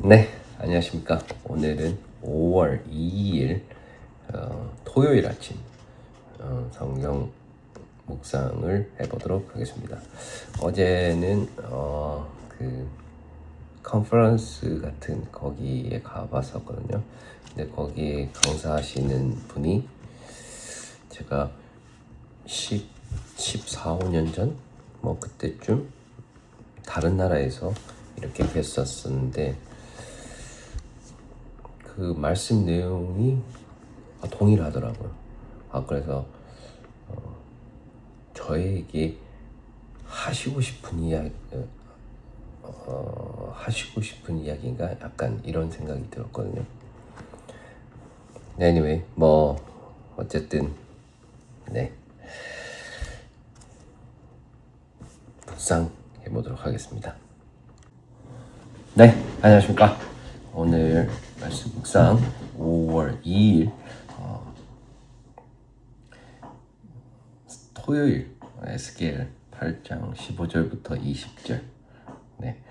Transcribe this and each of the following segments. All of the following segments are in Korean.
네, 안녕하십니까. 오늘은 5월 2일 토요일 아침 성경 묵상을 해보도록 하겠습니다. 어제는 그 컨퍼런스 같은 거기에 가봤었거든요. 근데 거기에 강사하시는 분이 제가 14, 15년 전? 뭐 그때쯤 다른 나라에서 이렇게 뵀었었는데 그 말씀 내용이 동일하더라고요. 그래서 저에게 하시고 싶은 이야기인가 약간 이런 생각이 들었거든요. anyway, 뭐 어쨌든 네, 묵상 해보도록 하겠습니다. 네, 안녕하십니까. 오늘 말씀 묵상 5월 2일 토요일 에스겔 8장 15절부터 20절. 네.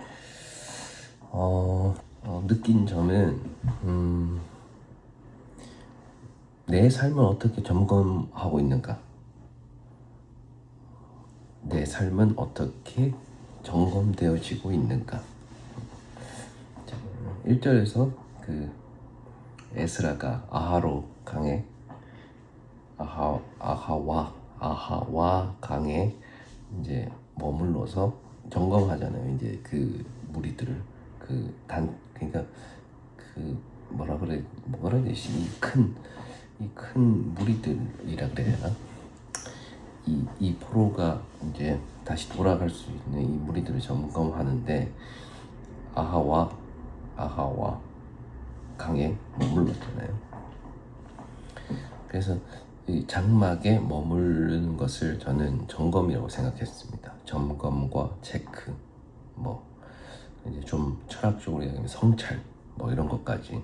느낀 점은 내 삶을 어떻게 점검하고 있는가? 내 삶은 어떻게 점검되어지고 있는가? 1절에서 그 에스라가 아하로 강에 아하와 강에 이제 머물러서 점검하잖아요. 이제 그 무리들을 그러니까 그 뭐라 그래야 되지? 이 큰 무리들이라 그래야 되나? 이 포로가 이제 다시 돌아갈 수 있는 이 무리들을 점검하는데 아하와 강에 머물렀잖아요. 그래서 이 장막에 머무르는 것을 저는 점검이라고 생각했습니다. 점검과 체크, 뭐 이제 좀 철학적으로 얘기하면 성찰, 뭐 이런 것까지.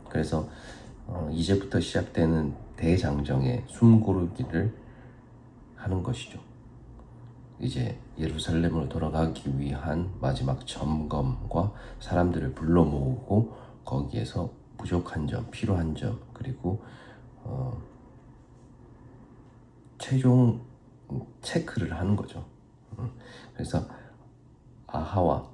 그래서 이제부터 시작되는 대장정의 숨고르기를 하는 것이죠. 이제 예루살렘으로 돌아가기 위한 마지막 점검과 사람들을 불러 모으고 거기에서 부족한 점, 필요한 점, 그리고 최종 체크를 하는 거죠. 그래서 아하와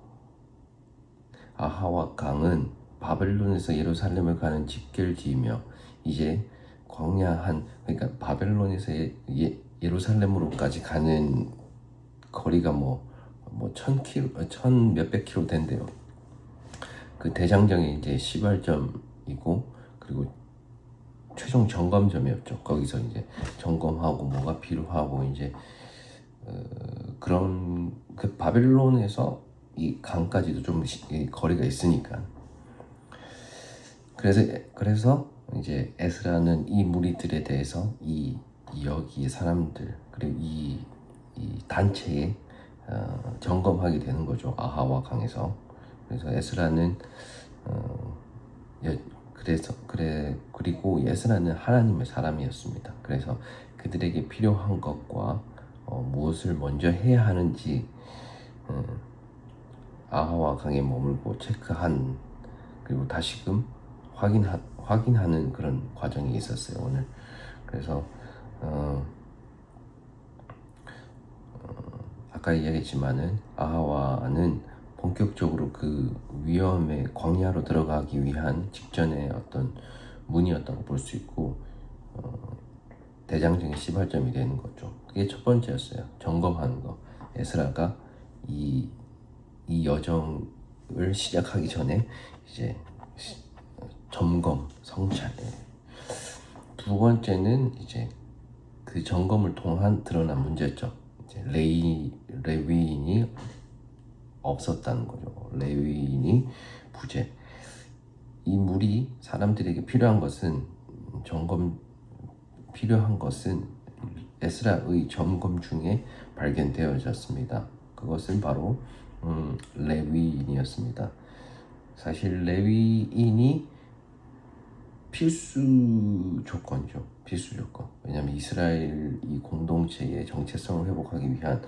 강은 바벨론에서 예루살렘을 가는 직결지이며 이제 광야한 그러니까 바벨론에서 예루살렘으로까지 가는 거리가 뭐 1000km, 1000 몇백 킬로 된대요. 그 대장정이 이제 시발점이고 그리고 최종 점검점이었죠. 거기서 이제 점검하고 뭐가 필요하고 이제 그런 그 바벨론에서 이 강까지도 좀 거리가 있으니까. 그래서 이제 에스라는 이 무리들에 대해서 여기의 사람들 그리고 이 단체에 점검하게 되는 거죠. 아하와 강에서. 그래서 에스라는 그리고 에스라는 하나님의 사람이었습니다. 그래서 그들에게 필요한 것과 무엇을 먼저 해야 하는지 아하와 강에 머물고 체크한 그리고 다시금 확인하는 그런 과정이 있었어요 오늘. 그래서 아까 이야기했지만은 아하와는 본격적으로 그 위험의 광야로 들어가기 위한 직전의 어떤 문이었다고 볼 수 있고 대장정의 시발점이 되는 거죠. 그게 첫 번째였어요. 점검하는 거. 에스라가 이 여정을 시작하기 전에 이제 점검, 성찰. 두 번째는 이제 그 점검을 통한 드러난 문제죠. 이제 레위인이 없었다는 거죠. 레위인이 부재. 이 무리 사람들에게 필요한 것은 에스라의 점검 중에 발견되어졌습니다. 그것은 바로 레위인이었습니다. 사실 레위인이 필수 조건이죠. 필수 조건. 왜냐하면 이스라엘 이 공동체의 정체성을 회복하기 위한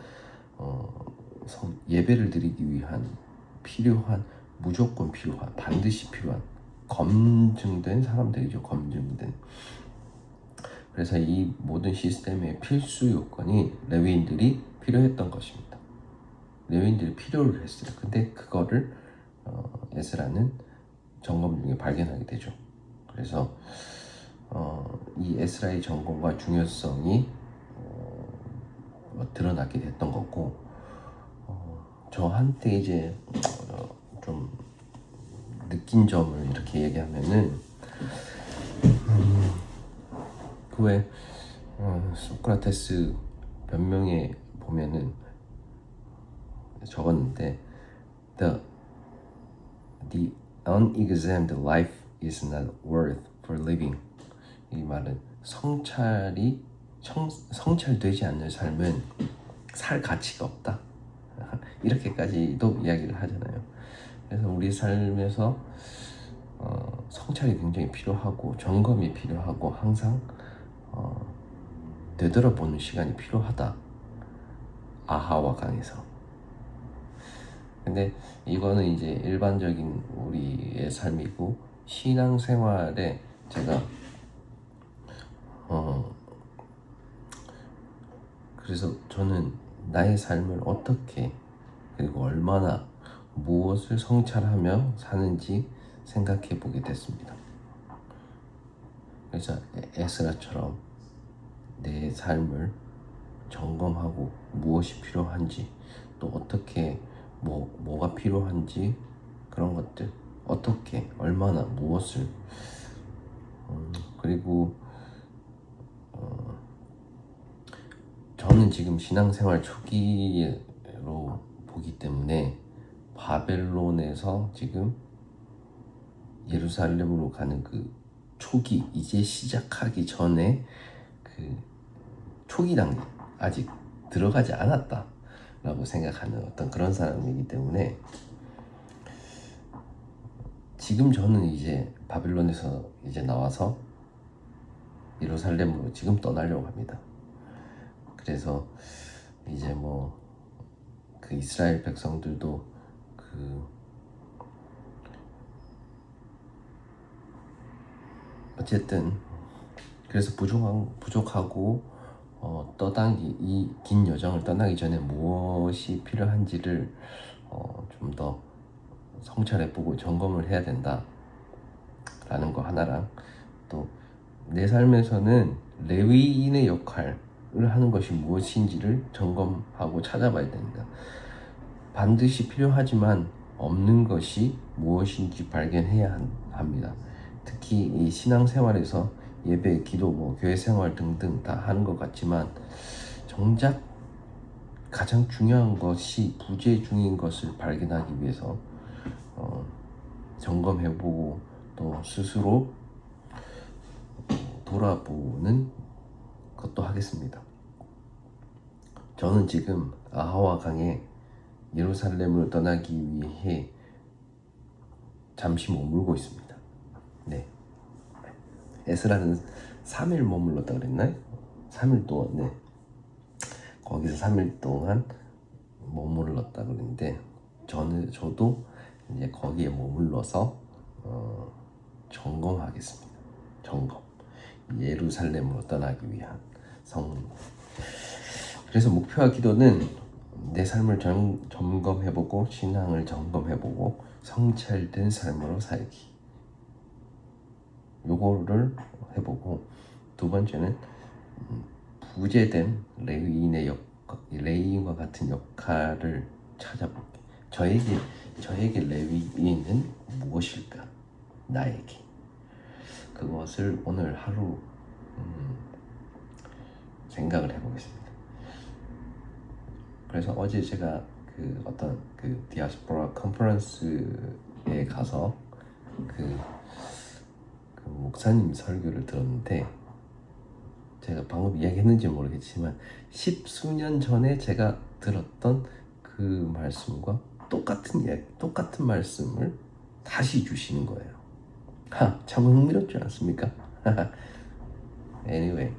예배를 드리기 위한 필요한 무조건 필요한, 반드시 필요한 검증된 사람들이죠. 검증된. 그래서 이 모든 시스템의 필수 요건이 레위인들이 필요했던 것입니다. 레위인들이 필요를 했어요. 근데 그거를 에스라는 점검 중에 발견하게 되죠. 그래서 이 에스라의 점검과 중요성이 드러나게 됐던 거고, 저한테 이제 좀 느낀 점을 이렇게 얘기하면은 그 외 소크라테스 변명에 보면은 적었는데 the unexamined life is not worth for living. 이 말은 성찰되지 않는 삶은 살 가치가 없다. 이렇게까지도 이야기를 하잖아요. 그래서 우리 삶에서 성찰이 굉장히 필요하고 점검이 필요하고 항상 되돌아보는 시간이 필요하다. 아하와 강에서. 근데 이거는 이제 일반적인 우리의 삶이고, 신앙생활에 제가 그래서 저는 나의 삶을 어떻게, 그리고 얼마나, 무엇을 성찰하며 사는지 생각해 보게 됐습니다. 그래서 에스라처럼 내 삶을 점검하고 무엇이 필요한지, 또 어떻게 뭐가 필요한지, 그런 것들 어떻게, 얼마나, 무엇을 그리고 저는 지금 신앙생활 초기로 보기 때문에 바벨론에서 지금 예루살렘으로 가는 그 초기, 이제 시작하기 전에 그 초기 단계, 아직 들어가지 않았다 라고 생각하는 어떤 그런 사람이기 때문에, 지금 저는 이제 바벨론에서 이제 나와서 예루살렘으로 지금 떠나려고 합니다. 그래서 이제 그 이스라엘 백성들도 어쨌든 그래서 부족하고 이 긴 여정을 떠나기 전에 무엇이 필요한지를 좀 더 성찰해보고 점검을 해야 된다 라는 거 하나랑, 또 내 삶에서는 레위인의 역할을 하는 것이 무엇인지를 점검하고 찾아봐야 된다. 반드시 필요하지만 없는 것이 무엇인지 발견해야 합니다. 특히 이 신앙생활에서 예배, 기도, 교회 생활 등등 다 하는 것 같지만, 정작 가장 중요한 것이 부재 중인 것을 발견하기 위해서 점검해보고 또 스스로 돌아보는 것도 하겠습니다. 저는 지금 아하와 강에 예루살렘으로 떠나기 위해 잠시 머물고 있습니다. 네. 에스라는 3일 머물렀다 그랬나요? 3일 동안, 네. 거기서 3일 동안 머물렀다 그랬는데, 저도 이제 거기에 머물러서 점검하겠습니다. 점검. 예루살렘으로 떠나기 위한 그래서 목표와 기도는 내 삶을 점검해보고, 신앙을 점검해보고, 성찰된 삶으로 살기, 요거를 해보고, 두 번째는 부재된 레위인과 같은 역할을 찾아볼게. 저에게 레위인은 무엇일까? 나에게. 그것을 오늘 하루 생각을 해보겠습니다. 그래서 어제 제가 어떤 디아스포라 컨퍼런스에 가서 그 목사님 설교를 들었는데, 제가 방금 이야기했는지 모르겠지만 10수년 전에 제가 들었던 그 말씀과 똑같은 말씀을 다시 주시는 거예요. 참 흥미롭지 않습니까? anyway,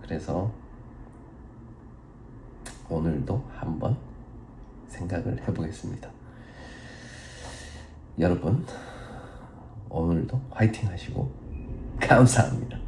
그래서 오늘도 한번 생각을 해보겠습니다. 여러분 오늘도 화이팅 하시고 감사합니다.